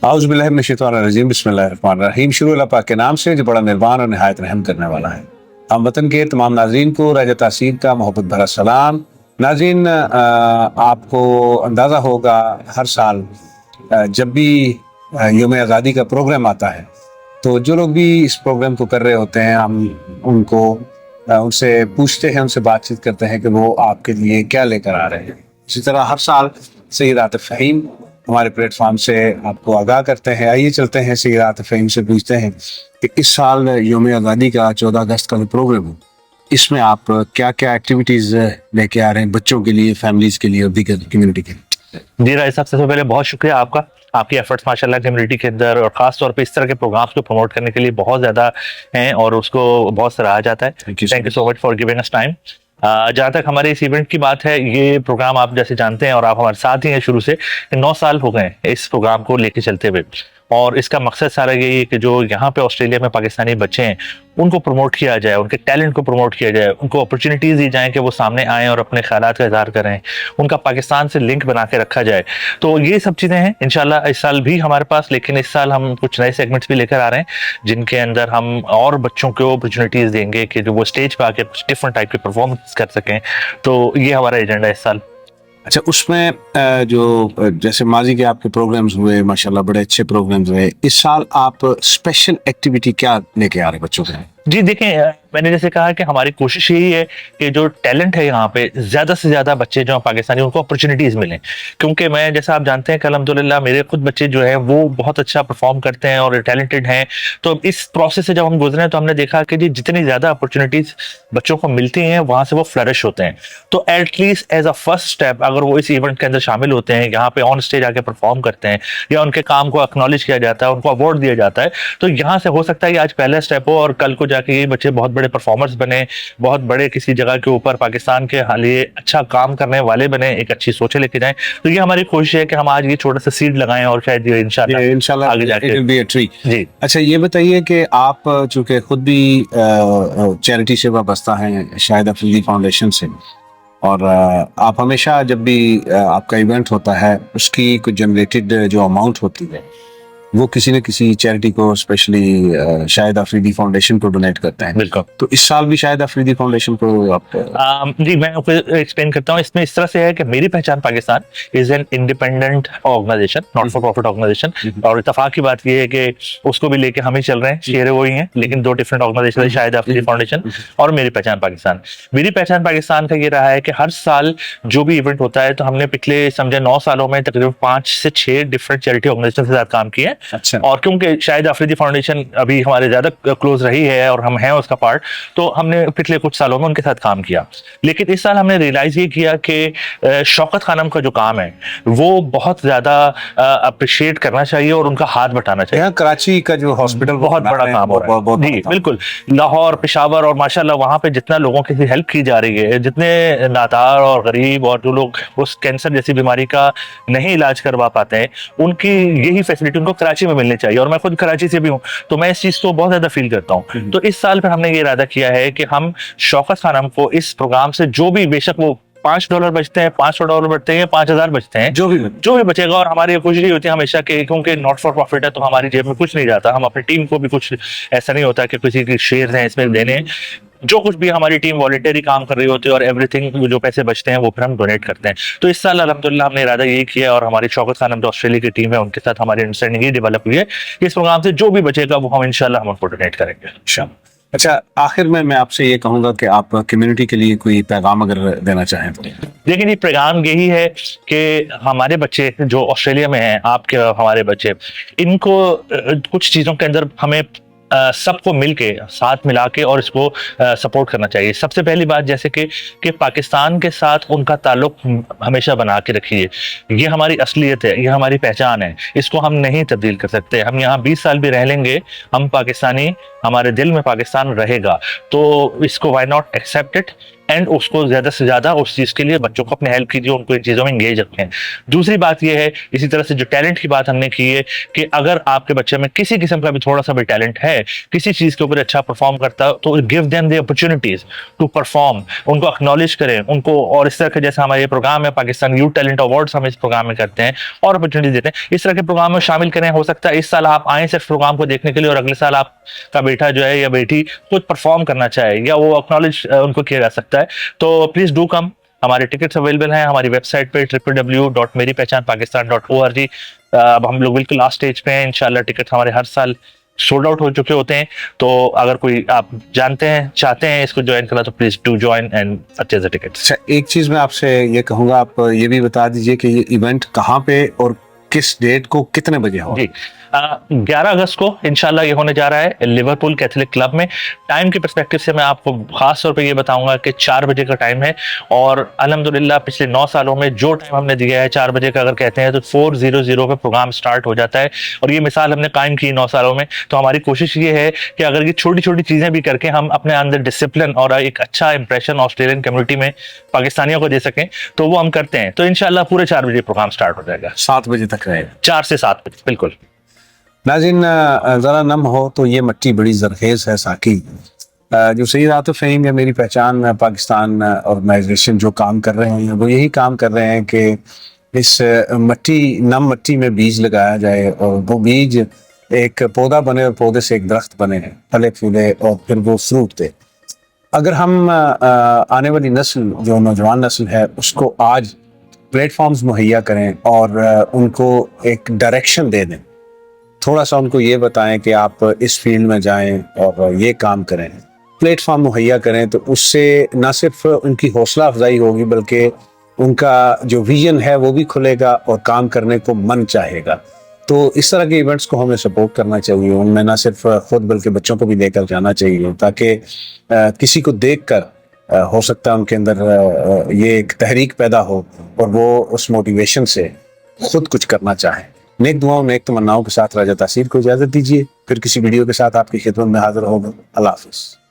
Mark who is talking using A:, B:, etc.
A: आउज़ बिल्लाहि मिनश शैतानिर रजीम, बिस्मिल्लाहिर्रहमानिर्रहीम। शुरू अल्लाह पाक के नाम से जो बड़ा मेहरबान और निहायत रहम करने वाला है। हम वतन के तमाम नाज़रीन को राजा तासीर का मोहब्बत भरा सलाम। नाज़रीन, आपको अंदाज़ा होगा हर साल जब भी यौम आज़ादी का प्रोग्राम आता है तो जो लोग भी इस प्रोग्राम को कर रहे होते हैं, हम उनको उनसे पूछते हैं, उनसे बातचीत करते हैं कि वो आपके लिए क्या लेकर आ रहे हैं। इसी तरह हर साल सैयद आतिफ फ़हीम हमारे प्लेटफॉर्म से आपको आगाह करते हैं। आइए चलते हैं सैयद आतिफ फ़हीम से पूछते हैं कि इस साल यौम आज़ादी का 14 अगस्त का जो प्रोग्राम है, इसमें आप क्या क्या एक्टिविटीज़ लेके आ रहे हैं बच्चों के लिए, फैमिलीज़ के लिए और दीगर कम्युनिटी के लिए?
B: जी राय साहब, सबसे पहले बहुत शुक्रिया आपका, आपकी एफर्ट्स माशाल्लाह कम्युनिटी के अंदर और ख़ास तौर पे इस तरह के प्रोग्राम्स को प्रमोट करने के लिए बहुत ज़्यादा हैं और उसको बहुत सराहा जाता है।
A: Thank you
B: thank you so much for giving us time. जहाँ तक हमारे इस इवेंट की बात है, ये प्रोग्राम आप जैसे जानते हैं और आप हमारे साथ ही हैं शुरू से, 9 साल हो गए इस प्रोग्राम को लेके चलते हुए। और इसका मकसद सारा यही है कि जो यहाँ पे ऑस्ट्रेलिया में पाकिस्तानी बच्चे हैं उनको प्रमोट किया जाए, उनके टैलेंट को प्रमोट किया जाए, उनको अपॉर्चुनिटीज़ दी जाएँ कि वो सामने आएँ और अपने ख्यालात का इज़हार करें, उनका पाकिस्तान से लिंक बना के रखा जाए। तो ये सब चीज़ें हैं इंशाल्लाह इस साल भी हमारे पास, लेकिन इस साल हम कुछ नए सेगमेंट्स भी लेकर आ रहे हैं जिनके अंदर हम और बच्चों को अपॉर्चुनिटीज़ देंगे कि जो वो स्टेज पर आके कुछ डिफरेंट टाइप के परफॉर्मेंस कर सकें। तो ये हमारा एजेंडा है इस साल।
A: अच्छा, उसमें जो जैसे माजी के आपके प्रोग्राम्स हुए, माशाल्लाह बड़े अच्छे प्रोग्राम्स हुए, इस साल आप स्पेशल एक्टिविटी क्या लेके आ रहे हैं बच्चों के?
B: जी देखें, मैंने जैसे कहा कि हमारी कोशिश यही है कि जो टैलेंट है यहाँ पे ज़्यादा से ज़्यादा बच्चे जो पाकिस्तानी उनको अपॉर्चुनिटीज़ मिलें। क्योंकि मैं जैसा आप जानते हैं कि अल्हम्दुलिल्लाह मेरे खुद बच्चे जो हैं वो बहुत अच्छा परफॉर्म करते हैं और टैलेंटेड हैं। तो इस प्रोसेस से जब हम गुजरे तो हमने देखा कि जी जितनी ज़्यादा अपॉर्चुनिटीज़ बच्चों को मिलती हैं वहाँ से वो फ्लरिश होते हैं। तो at least as a first step अगर वो इस इवेंट के अंदर शामिल होते हैं, यहाँ पे ऑन स्टेज आके परफॉर्म करते हैं या उनके काम को एक्नॉलेज किया जाता है, उनको अवार्ड दिया जाता है, तो यहाँ से हो सकता है कि आज पहला स्टेप हो और कल को जाके ये बच्चे बहुत बड़े परफॉर्मर्स बने, बहुत बड़े किसी जगह के ऊपर पाकिस्तान के लिए अच्छा काम करने वाले बने, एक अच्छी सोचें लेके जाएं। तो ये हमारी कोशिश है कि हम आज ये छोटा सा सीड लगाएं और शायद ये इंशाल्लाह आगे जाके
A: जी। अच्छा, ये बताइए कि आप चूंकि खुद भी चैरिटी से वाबस्ता हैं, शाहिद अफरीदी फाउंडेशन से, और आप हमेशा जब भी आपका इवेंट होता है उसकी कुछ जनरेटेड जो अमाउंट होती है वो किसी न किसी चैरिटी को, स्पेशली शाहिद अफरीदी फाउंडेशन को डोनेट करते हैं।
B: बिल्कुल।
A: तो इस साल भी शाहिद अफरीदी फाउंडेशन को आप
B: जी मैं एक्सप्लेन करता हूँ। इसमें इस तरह से है कि मेरी पहचान Pakistan is an independent organization, not for profit organization, और इत्तेफाक की बात ये है कि उसको भी लेके हम ही चल रहे हैं, शेयर वही हैं, लेकिन 2 डिफरेंट ऑर्गेनाइजेशन है, शाहिद अफरीदी फाउंडेशन और मेरी पहचान पाकिस्तान। मेरी पहचान पाकिस्तान का ये रहा है कि हर साल जो भी इवेंट होता है, तो हमने पिछले समझे 9 सालों में तकरीबन 5 से 6 डिफरेंट चैरिटी ऑर्गेनाइजेशन के साथ काम किया है।
A: अच्छा।
B: और क्योंकि शाहिद अफरीदी फाउंडेशन अभी हमारे ज्यादा क्लोज रही है और हम हैं उसका पार्ट, तो हमने पिछले कुछ सालों में उनके साथ काम किया। लेकिन इस साल हमने रियलाइज ये किया कि शौकत खानम का जो काम है वो बहुत ज्यादा अप्रिशिएट करना चाहिए और उनका हाथ बटाना चाहिए।
A: यहाँ कराची का जो हॉस्पिटल
B: बहुत बड़ा काम हो रहा है। जी बिल्कुल, लाहौर, पेशावर और माशाल्लाह वहाँ पे जितना लोगों की हेल्प की जा रही है, जितने नादार और गरीब और जो लोग उस कैंसर जैसी बीमारी का नहीं इलाज करवा पाते हैं, उनकी यही फैसिलिटी उनको कराची में मिलनी चाहिए। और मैं खुद कराची से भी हूँ तो मैं इस चीज को बहुत ज्यादा फील करता हूँ। तो इस साल फिर हमने ये इरादा किया है कि हम शौकत खानम को इस प्रोग्राम से जो भी, बेशक वो $5 बचते हैं, $500 बचते हैं, 5000 बचते हैं, जो भी बचेगा, और हमारी कोशिश होती है हमेशा कि क्योंकि नॉट फॉर प्रॉफिट है तो हमारी जेब में कुछ नहीं जाता, हम अपनी टीम को भी कुछ ऐसा नहीं होता कि किसी के शेयर हैं इसमें देने, जो कुछ भी हमारी टीम वॉलंटरी काम कर रही होती है और एवरीथिंग जो पैसे बचते हैं वो फिर हम डोनेट करते हैं। तो इस साल अल्हम्दुलिल्लाह हमने इरादा यही किया और हमारी शौकत खानम जो ऑस्ट्रेलिया की टीम है उनके साथ हमारी अंडरस्टैंडिंग ये डेवलप हुई है कि इस प्रोग्राम से जो भी बचेगा वो हम इंशाल्लाह हम उनको डोनेट करेंगे।
A: अच्छा, आखिर में मैं आपसे ये कहूँगा कि आप कम्युनिटी के लिए कोई पैगाम अगर देना चाहें तो?
B: देखिए जी, पैगाम यही है कि हमारे बच्चे जो ऑस्ट्रेलिया में हैं, आपके हमारे बच्चे, इनको कुछ चीज़ों के अंदर हमें सबको मिलके साथ मिला के और इसको सपोर्ट करना चाहिए। सबसे पहली बात जैसे कि पाकिस्तान के साथ उनका ताल्लुक हमेशा बना के रखिए। ये हमारी असलियत है, ये हमारी पहचान है, इसको हम नहीं तब्दील कर सकते। हम यहाँ 20 साल भी रह लेंगे, हम पाकिस्तानी, हमारे दिल में पाकिस्तान रहेगा, तो इसको why not accept it and اس کو زیادہ سے زیادہ اس چیز کے لیے بچوں کو اپنے ہیلپ کیجیے, ان کو ان چیزوں میں انگیج رکھیں. دوسری بات یہ ہے, اسی طرح سے جو ٹیلنٹ کی بات ہم نے کی ہے, کہ اگر آپ کے بچے میں کسی قسم کا بھی تھوڑا سا بھی ٹیلنٹ ہے, کسی چیز کے اوپر اچھا پرفارم کرتا ہے, تو give them the opportunities to perform, ان کو اکنالج کریں ان کو. اور اس طرح کے جیسا ہمارا یہ پروگرام ہے پاکستان یوتھ ٹیلنٹ ایوارڈز, ہم اس پروگرام میں کرتے ہیں اور اپرچونیٹی دیتے ہیں. اس طرح کے پروگرام میں شامل کریں. ہو سکتا ہے اس سال آپ آئیں صرف پروگرام کو دیکھنے کے لیے, اور اگلے سال آپ کا بیٹا جو ہے یا بیٹی خود پرفارم کرنا چاہے یا وہ اکنالج ان کو کیا جا سکتا ہے. تو پلیز ڈو کم. ہمارے ٹکٹس اویلیبل ہیں ہماری ویب سائٹ پہ www.meripehchanpakistan.org. اب ہم لوگ بالکل لاسٹ اسٹیج پہ ہیں. انشاءاللہ ٹکٹ ہمارے ہر سال سولڈ آؤٹ ہو چکے ہوتے ہیں. تو اگر کوئی آپ جانتے ہیں چاہتے ہیں اس کو جوائن کرنا, تو please do join and purchase the tickets.
A: ایک چیز میں آپ سے یہ کہوں گا, آپ یہ بھی بتا دیجئے کہ یہ ایونٹ کہاں پہ اور کس ڈیٹ کو کتنے بجے ہوگا؟
B: جی 11 اگست کو انشاءاللہ یہ ہونے جا رہا ہے لیورپول کیتھولک کلب میں. ٹائم کے پرسپیکٹو سے میں آپ کو خاص طور پہ یہ بتاؤں گا کہ 4 بجے کا ٹائم ہے, اور الحمدللہ پچھلے 9 سالوں میں جو ٹائم ہم نے دیا ہے 4 بجے کا اگر کہتے ہیں تو 4:00 پہ پروگرام سٹارٹ ہو جاتا ہے. اور یہ مثال ہم نے قائم کی 9 سالوں میں. تو ہماری کوشش یہ ہے کہ اگر یہ چھوٹی چھوٹی چیزیں بھی کر کے ہم اپنے اندر ڈسپلن اور ایک اچھا امپریشن آسٹریلین کمیونٹی میں پاکستانیوں کو دے سکیں, تو وہ ہم کرتے ہیں. تو انشاءاللہ پورے 4 بجے پروگرام سٹارٹ ہو جائے گا.
A: 7 بجے تک رہے گا.
B: 4 سے 7 بجے بالکل.
A: ناظرین ذرا نم ہو تو یہ مٹی بڑی زرخیز ہے ساقی. جو سید عاطف فہیم یا میری پہچان پاکستان آرگنائزیشن جو کام کر رہے ہیں, وہ یہی کام کر رہے ہیں کہ اس نم مٹی میں بیج لگایا جائے, اور وہ بیج ایک پودا بنے اور پودے سے ایک درخت بنے, پھلے پھولے اور پھر وہ فروٹ دے. اگر ہم آنے والی نسل جو نوجوان نسل ہے اس کو آج پلیٹ فارمز مہیا کریں اور ان کو ایک ڈائریکشن دے دیں, تھوڑا سا ان کو یہ بتائیں کہ آپ اس فیلڈ میں جائیں اور یہ کام کریں, پلیٹ فارم مہیا کریں, تو اس سے نہ صرف ان کی حوصلہ افزائی ہوگی بلکہ ان کا جو ویژن ہے وہ بھی کھلے گا اور کام کرنے کو من چاہے گا. تو اس طرح کے ایونٹس کو ہمیں سپورٹ کرنا چاہیے, ان میں نہ صرف خود بلکہ بچوں کو بھی لے کر جانا چاہیے, تاکہ کسی کو دیکھ کر ہو سکتا ہے ان کے اندر یہ ایک تحریک پیدا ہو اور وہ اس موٹیویشن سے خود کچھ کرنا چاہیں. نیک دعاؤں نیک تمناؤں کے ساتھ راجہ تاثیر کو اجازت دیجیے, پھر کسی ویڈیو کے ساتھ آپ کی خدمت میں حاضر ہوگا. اللہ حافظ.